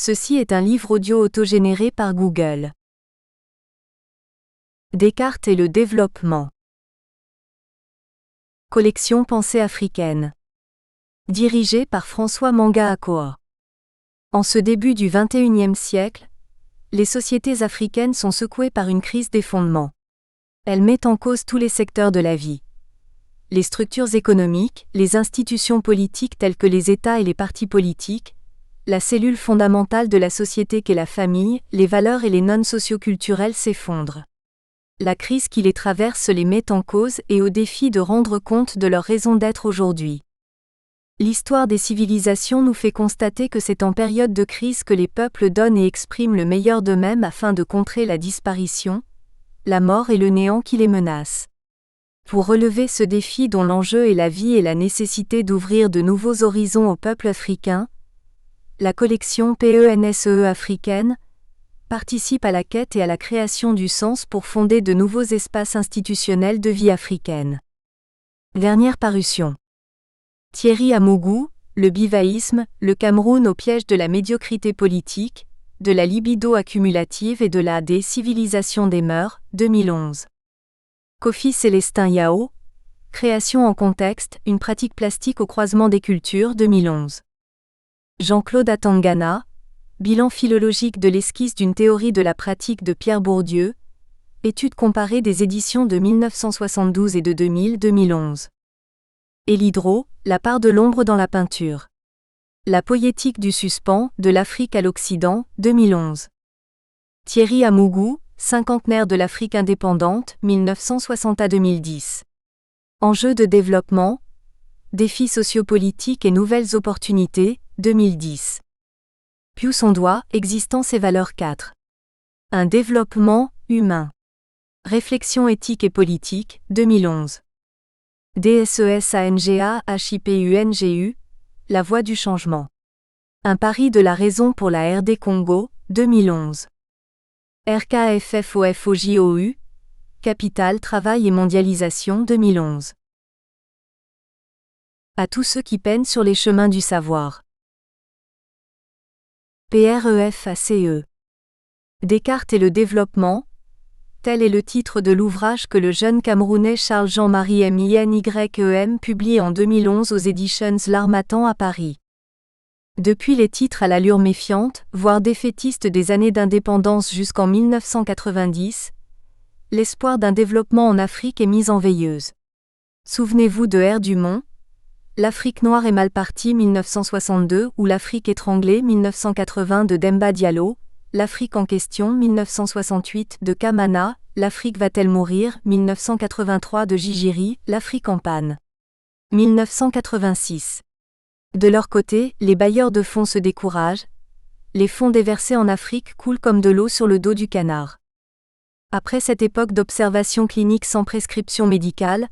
Ceci est un livre audio autogénéré par Google. Descartes et le développement. Collection Pensée africaine. Dirigé par François Manga Akoa. En ce début du XXIe siècle, les sociétés africaines sont secouées par une crise des fondements. Elle met en cause tous les secteurs de la vie. Les structures économiques, les institutions politiques telles que les États et les partis politiques, la cellule fondamentale de la société qu'est la famille, les valeurs et les normes socio-culturelles s'effondrent. La crise qui les traverse les met en cause et au défi de rendre compte de leur raison d'être aujourd'hui. L'histoire des civilisations nous fait constater que c'est en période de crise que les peuples donnent et expriment le meilleur d'eux-mêmes afin de contrer la disparition, la mort et le néant qui les menacent. Pour relever ce défi dont l'enjeu est la vie et la nécessité d'ouvrir de nouveaux horizons au peuple africain, la collection PENSEE africaine participe à la quête et à la création du sens pour fonder de nouveaux espaces institutionnels de vie africaine. Dernière parution. Thierry Amougou, Le bivaïsme, le Cameroun au piège de la médiocrité politique, de la libido accumulative et de la décivilisation des mœurs, 2011. Kofi Célestin Yao, Création en contexte, une pratique plastique au croisement des cultures, 2011. Jean-Claude Atangana, Bilan philologique de l'esquisse d'une théorie de la pratique de Pierre Bourdieu, étude comparée des éditions de 1972 et de 2011. Elidro, La part de l'ombre dans la peinture. La poétique du suspens, de l'Afrique à l'Occident, 2011. Thierry Amougou, Cinquantenaire de l'Afrique indépendante, 1960 à 2010. Enjeux de développement, défis sociopolitiques et nouvelles opportunités, 2010. Pius Ondoa, Existence et valeurs 4. Un développement humain. Réflexion éthique et politique, 2011. DSESANGA HIPUNGU, La voie du changement. Un pari de la raison pour la RD Congo, 2011. RKFFOFOJOU, Capital, Travail et Mondialisation, 2011. À tous ceux qui peinent sur les chemins du savoir. PREFACE. Descartes et le développement, tel est le titre de l'ouvrage que le jeune Camerounais Charles-Jean-Marie Minyem publie en 2011 aux éditions L'Harmattan à Paris. Depuis les titres à l'allure méfiante, voire défaitistes des années d'indépendance jusqu'en 1990, l'espoir d'un développement en Afrique est mis en veilleuse. Souvenez-vous de R. Dumont, L'Afrique noire est mal partie 1962 ou L'Afrique étranglée 1980 de Demba Diallo, L'Afrique en question 1968 de Kamana, L'Afrique va-t-elle mourir 1983 de Gigiri, L'Afrique en panne 1986. De leur côté, les bailleurs de fonds se découragent, les fonds déversés en Afrique coulent comme de l'eau sur le dos du canard. Après cette époque d'observation clinique sans prescription médicale,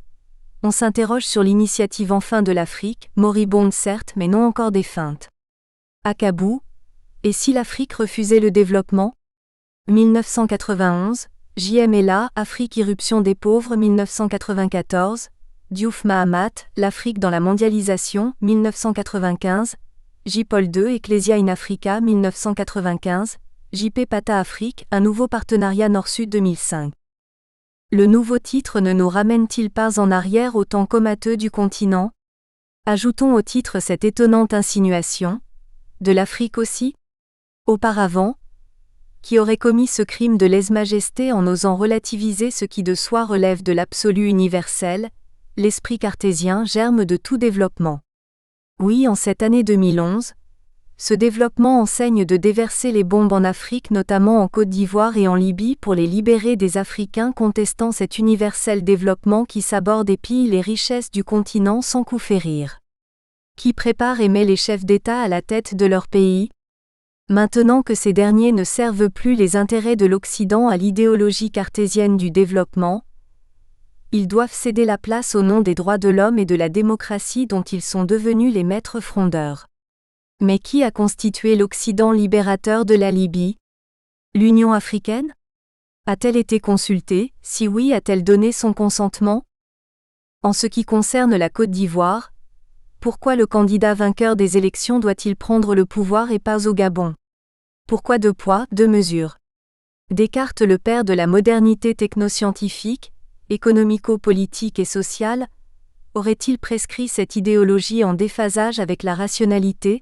on s'interroge sur l'initiative enfin de l'Afrique, moribonde certes mais non encore défunte. Akabou, et si l'Afrique refusait le développement 1991, J.M. Ella, Afrique irruption des pauvres 1994, Diouf Mahamat, L'Afrique dans la mondialisation 1995, J. Paul II, Ecclesia in Africa 1995, J.P. Pata Afrique, un nouveau partenariat Nord-Sud 2005. Le nouveau titre ne nous ramène-t-il pas en arrière au temps comateux du continent ? Ajoutons au titre cette étonnante insinuation. De l'Afrique aussi ? Auparavant, qui aurait commis ce crime de lèse-majesté en osant relativiser ce qui de soi relève de l'absolu universel, l'esprit cartésien germe de tout développement. Oui, en cette année 2011, ce développement enseigne de déverser les bombes en Afrique, notamment en Côte d'Ivoire et en Libye pour les libérer des Africains contestant cet universel développement qui saborde et pille les richesses du continent sans coup férir. Qui prépare et met les chefs d'État à la tête de leur pays ? Maintenant que ces derniers ne servent plus les intérêts de l'Occident à l'idéologie cartésienne du développement, ils doivent céder la place au nom des droits de l'homme et de la démocratie dont ils sont devenus les maîtres frondeurs. Mais qui a constitué l'Occident libérateur de la Libye ? L'Union africaine ? A-t-elle été consultée ? Si oui, a-t-elle donné son consentement ? En ce qui concerne la Côte d'Ivoire, pourquoi le candidat vainqueur des élections doit-il prendre le pouvoir et pas au Gabon ? Pourquoi deux poids, deux mesures? Descartes, le père de la modernité technoscientifique, économico-politique et sociale, aurait-il prescrit cette idéologie en déphasage avec la rationalité?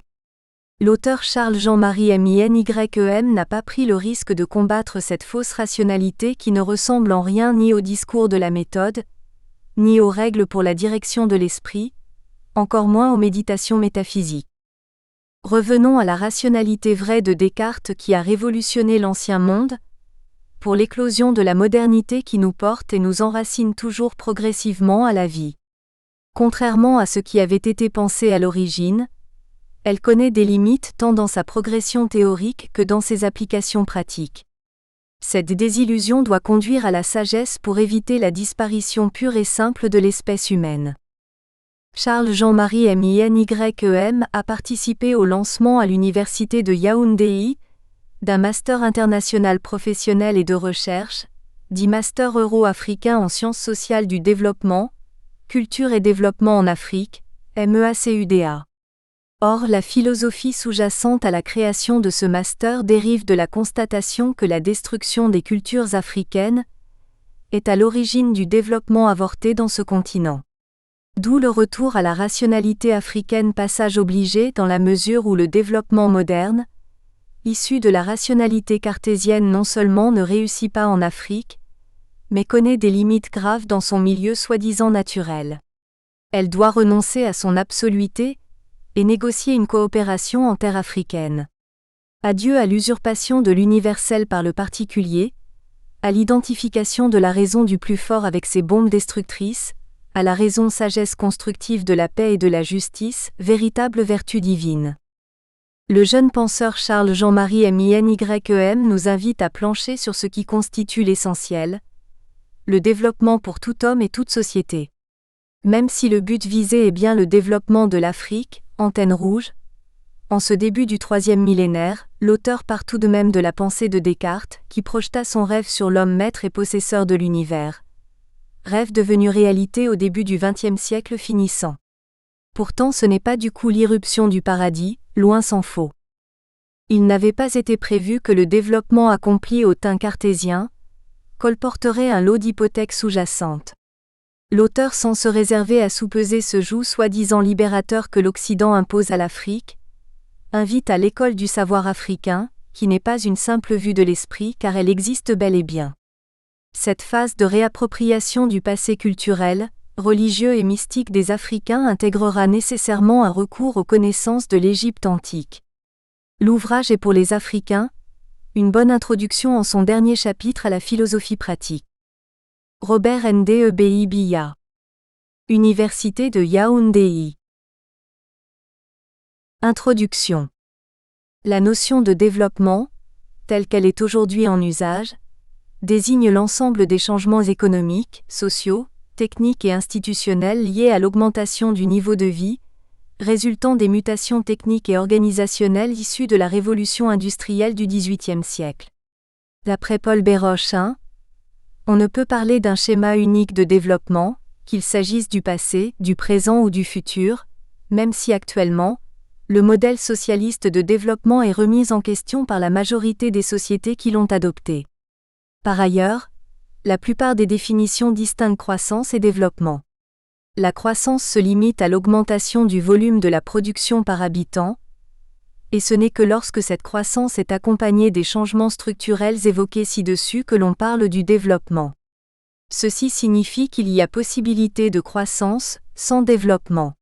L'auteur Charles Jean-Marie Minem n'a pas pris le risque de combattre cette fausse rationalité qui ne ressemble en rien ni au discours de la méthode, ni aux règles pour la direction de l'esprit, encore moins aux méditations métaphysiques. Revenons à la rationalité vraie de Descartes qui a révolutionné l'ancien monde, pour l'éclosion de la modernité qui nous porte et nous enracine toujours progressivement à la vie. Contrairement à ce qui avait été pensé à l'origine, elle connaît des limites tant dans sa progression théorique que dans ses applications pratiques. Cette désillusion doit conduire à la sagesse pour éviter la disparition pure et simple de l'espèce humaine. Charles Jean-Marie Minem a participé au lancement à l'université de Yaoundé d'un master international professionnel et de recherche, dit Master euro-africain en sciences sociales du développement, culture et développement en Afrique, MEACUDA. Or, la philosophie sous-jacente à la création de ce master dérive de la constatation que la destruction des cultures africaines est à l'origine du développement avorté dans ce continent. D'où le retour à la rationalité africaine, passage obligé dans la mesure où le développement moderne, issu de la rationalité cartésienne, non seulement ne réussit pas en Afrique, mais connaît des limites graves dans son milieu soi-disant naturel. Elle doit renoncer à son absoluité et négocier une coopération en terre africaine. Adieu à l'usurpation de l'universel par le particulier, à l'identification de la raison du plus fort avec ses bombes destructrices, à la raison sagesse constructive de la paix et de la justice, véritable vertu divine. Le jeune penseur Charles Jean-Marie Minem nous invite à plancher sur ce qui constitue l'essentiel, le développement pour tout homme et toute société. Même si le but visé est bien le développement de l'Afrique, antenne rouge, en ce début du 3e millénaire, l'auteur part tout de même de la pensée de Descartes, qui projeta son rêve sur l'homme maître et possesseur de l'univers. Rêve devenu réalité au début du XXe siècle finissant. Pourtant ce n'est pas du coup l'irruption du paradis, loin s'en faut. Il n'avait pas été prévu que le développement accompli au teint cartésien colporterait un lot d'hypothèques sous-jacentes. L'auteur, sans se réserver à soupeser ce joug soi-disant libérateur que l'Occident impose à l'Afrique, invite à l'école du savoir africain, qui n'est pas une simple vue de l'esprit car elle existe bel et bien. Cette phase de réappropriation du passé culturel, religieux et mystique des Africains intégrera nécessairement un recours aux connaissances de l'Égypte antique. L'ouvrage est pour les Africains, une bonne introduction en son dernier chapitre à la philosophie pratique. Robert Ndebia. Université de Yaoundé. Introduction. La notion de développement, telle qu'elle est aujourd'hui en usage, désigne l'ensemble des changements économiques, sociaux, techniques et institutionnels liés à l'augmentation du niveau de vie, résultant des mutations techniques et organisationnelles issues de la révolution industrielle du XVIIIe siècle. D'après Paul Béroche, on ne peut parler d'un schéma unique de développement, qu'il s'agisse du passé, du présent ou du futur, même si actuellement, le modèle socialiste de développement est remis en question par la majorité des sociétés qui l'ont adopté. Par ailleurs, la plupart des définitions distinguent croissance et développement. La croissance se limite à l'augmentation du volume de la production par habitant, et ce n'est que lorsque cette croissance est accompagnée des changements structurels évoqués ci-dessus que l'on parle du développement. Ceci signifie qu'il y a possibilité de croissance sans développement.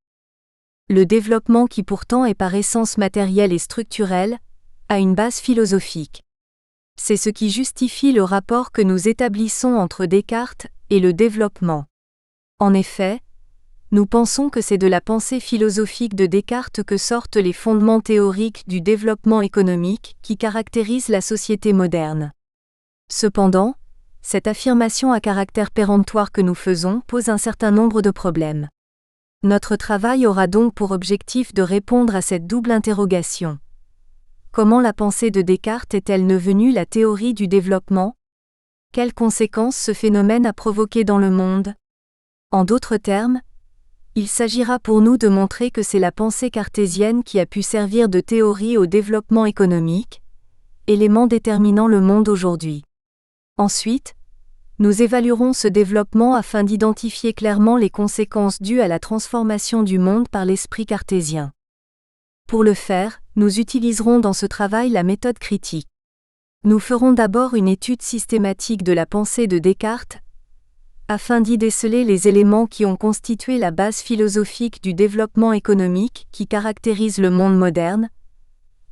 Le développement qui pourtant est par essence matériel et structurel, a une base philosophique. C'est ce qui justifie le rapport que nous établissons entre Descartes et le développement. En effet, nous pensons que c'est de la pensée philosophique de Descartes que sortent les fondements théoriques du développement économique qui caractérisent la société moderne. Cependant, cette affirmation à caractère péremptoire que nous faisons pose un certain nombre de problèmes. Notre travail aura donc pour objectif de répondre à cette double interrogation. Comment la pensée de Descartes est-elle devenue la théorie du développement? Quelles conséquences ce phénomène a provoqué dans le monde? En d'autres termes, il s'agira pour nous de montrer que c'est la pensée cartésienne qui a pu servir de théorie au développement économique, élément déterminant le monde aujourd'hui. Ensuite, nous évaluerons ce développement afin d'identifier clairement les conséquences dues à la transformation du monde par l'esprit cartésien. Pour le faire, nous utiliserons dans ce travail la méthode critique. Nous ferons d'abord une étude systématique de la pensée de Descartes, afin d'y déceler les éléments qui ont constitué la base philosophique du développement économique qui caractérise le monde moderne.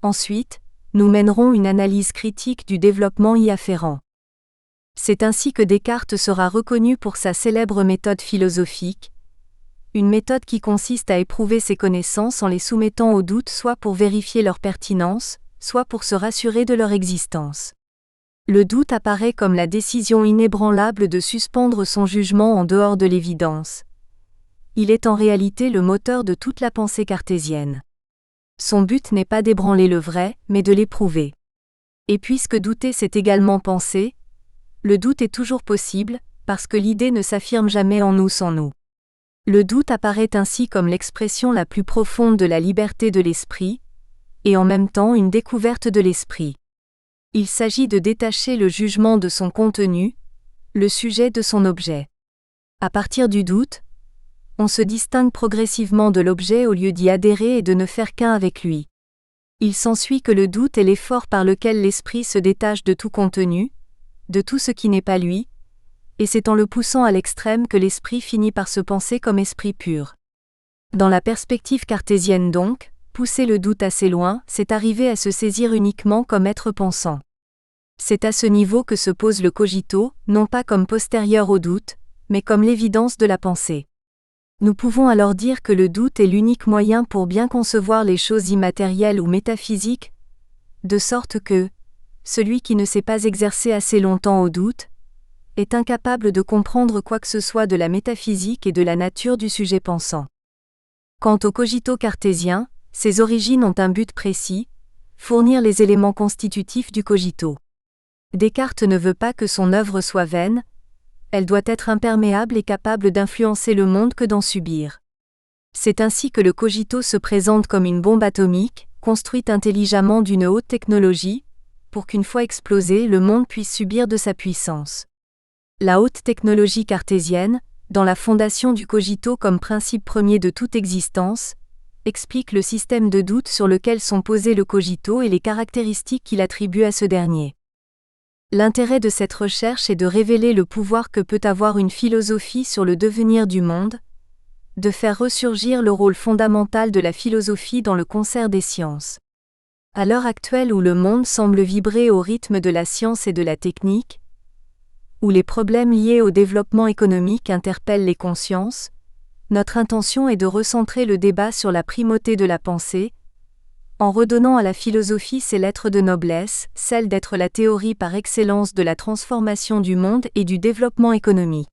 Ensuite, nous mènerons une analyse critique du développement y afférent. C'est ainsi que Descartes sera reconnu pour sa célèbre méthode philosophique, une méthode qui consiste à éprouver ses connaissances en les soumettant au doute soit pour vérifier leur pertinence, soit pour se rassurer de leur existence. Le doute apparaît comme la décision inébranlable de suspendre son jugement en dehors de l'évidence. Il est en réalité le moteur de toute la pensée cartésienne. Son but n'est pas d'ébranler le vrai, mais de l'éprouver. Et puisque douter c'est également penser, le doute est toujours possible, parce que l'idée ne s'affirme jamais en nous sans nous. Le doute apparaît ainsi comme l'expression la plus profonde de la liberté de l'esprit, et en même temps une découverte de l'esprit. Il s'agit de détacher le jugement de son contenu, le sujet de son objet. À partir du doute, on se distingue progressivement de l'objet au lieu d'y adhérer et de ne faire qu'un avec lui. Il s'ensuit que le doute est l'effort par lequel l'esprit se détache de tout contenu, de tout ce qui n'est pas lui, et c'est en le poussant à l'extrême que l'esprit finit par se penser comme esprit pur. Dans la perspective cartésienne donc, pousser le doute assez loin, c'est arriver à se saisir uniquement comme être pensant. C'est à ce niveau que se pose le cogito, non pas comme postérieur au doute, mais comme l'évidence de la pensée. Nous pouvons alors dire que le doute est l'unique moyen pour bien concevoir les choses immatérielles ou métaphysiques, de sorte que, celui qui ne s'est pas exercé assez longtemps au doute, est incapable de comprendre quoi que ce soit de la métaphysique et de la nature du sujet pensant. Quant au cogito cartésien, ses origines ont un but précis, fournir les éléments constitutifs du cogito. Descartes ne veut pas que son œuvre soit vaine, elle doit être imperméable et capable d'influencer le monde que d'en subir. C'est ainsi que le cogito se présente comme une bombe atomique, construite intelligemment d'une haute technologie, pour qu'une fois explosée, le monde puisse subir de sa puissance. La haute technologie cartésienne, dans la fondation du cogito comme principe premier de toute existence, explique le système de doute sur lequel sont posés le cogito et les caractéristiques qu'il attribue à ce dernier. L'intérêt de cette recherche est de révéler le pouvoir que peut avoir une philosophie sur le devenir du monde, de faire ressurgir le rôle fondamental de la philosophie dans le concert des sciences. À l'heure actuelle où le monde semble vibrer au rythme de la science et de la technique, où les problèmes liés au développement économique interpellent les consciences, notre intention est de recentrer le débat sur la primauté de la pensée, en redonnant à la philosophie ses lettres de noblesse, celle d'être la théorie par excellence de la transformation du monde et du développement économique.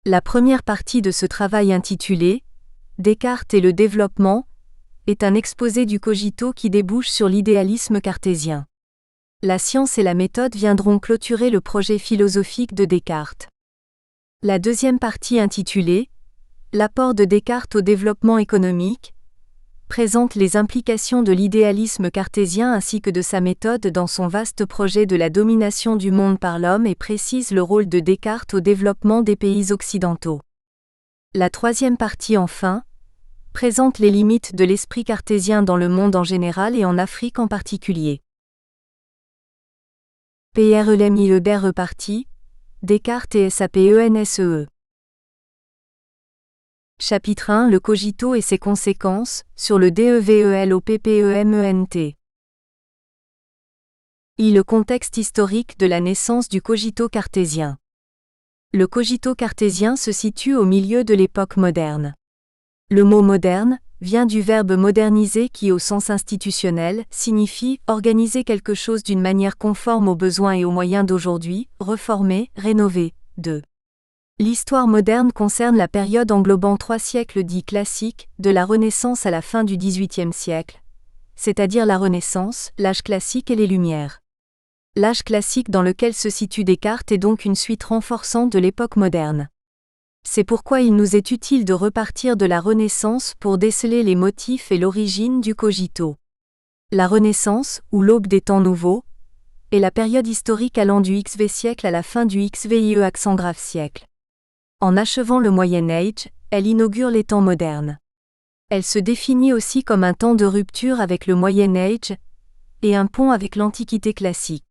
La première partie de ce travail intitulé « Descartes et le développement » est un exposé du cogito qui débouche sur l'idéalisme cartésien. La science et la méthode viendront clôturer le projet philosophique de Descartes. La deuxième partie intitulée « L'apport de Descartes au développement économique » présente les implications de l'idéalisme cartésien ainsi que de sa méthode dans son vaste projet de la domination du monde par l'homme et précise le rôle de Descartes au développement des pays occidentaux. La troisième partie enfin présente les limites de l'esprit cartésien dans le monde en général et en Afrique en particulier. PRLMIEBR partie, Descartes et SAPENSEE. Chapitre 1 Le cogito et ses conséquences, sur le DEVELOPPEMENT. Le contexte historique de la naissance du cogito cartésien. Le cogito cartésien se situe au milieu de l'époque moderne. Le mot moderne vient du verbe moderniser qui, au sens institutionnel, signifie organiser quelque chose d'une manière conforme aux besoins et aux moyens d'aujourd'hui, reformer, rénover. 2. L'histoire moderne concerne la période englobant 3 siècles dits classiques, de la Renaissance à la fin du XVIIIe siècle, c'est-à-dire la Renaissance, l'âge classique et les Lumières. L'âge classique dans lequel se situe Descartes est donc une suite renforçante de l'époque moderne. C'est pourquoi il nous est utile de repartir de la Renaissance pour déceler les motifs et l'origine du cogito. La Renaissance, ou l'aube des temps nouveaux, est la période historique allant du XV siècle à la fin du XVIe accent grave siècle. En achevant le Moyen Âge, elle inaugure les temps modernes. Elle se définit aussi comme un temps de rupture avec le Moyen Âge et un pont avec l'Antiquité classique.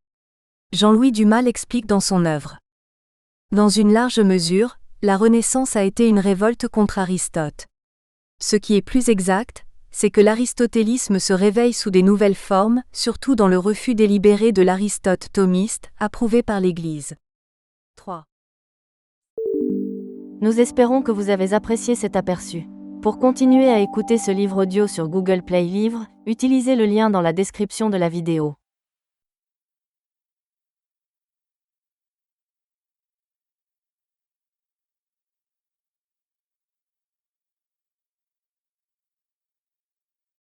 Jean-Louis Dumas l'explique dans son œuvre. Dans une large mesure, la Renaissance a été une révolte contre Aristote. Ce qui est plus exact, c'est que l'aristotélisme se réveille sous des nouvelles formes, surtout dans le refus délibéré de l'Aristote thomiste, approuvé par l'Église. 3. Nous espérons que vous avez apprécié cet aperçu. Pour continuer à écouter ce livre audio sur Google Play Livres, utilisez le lien dans la description de la vidéo.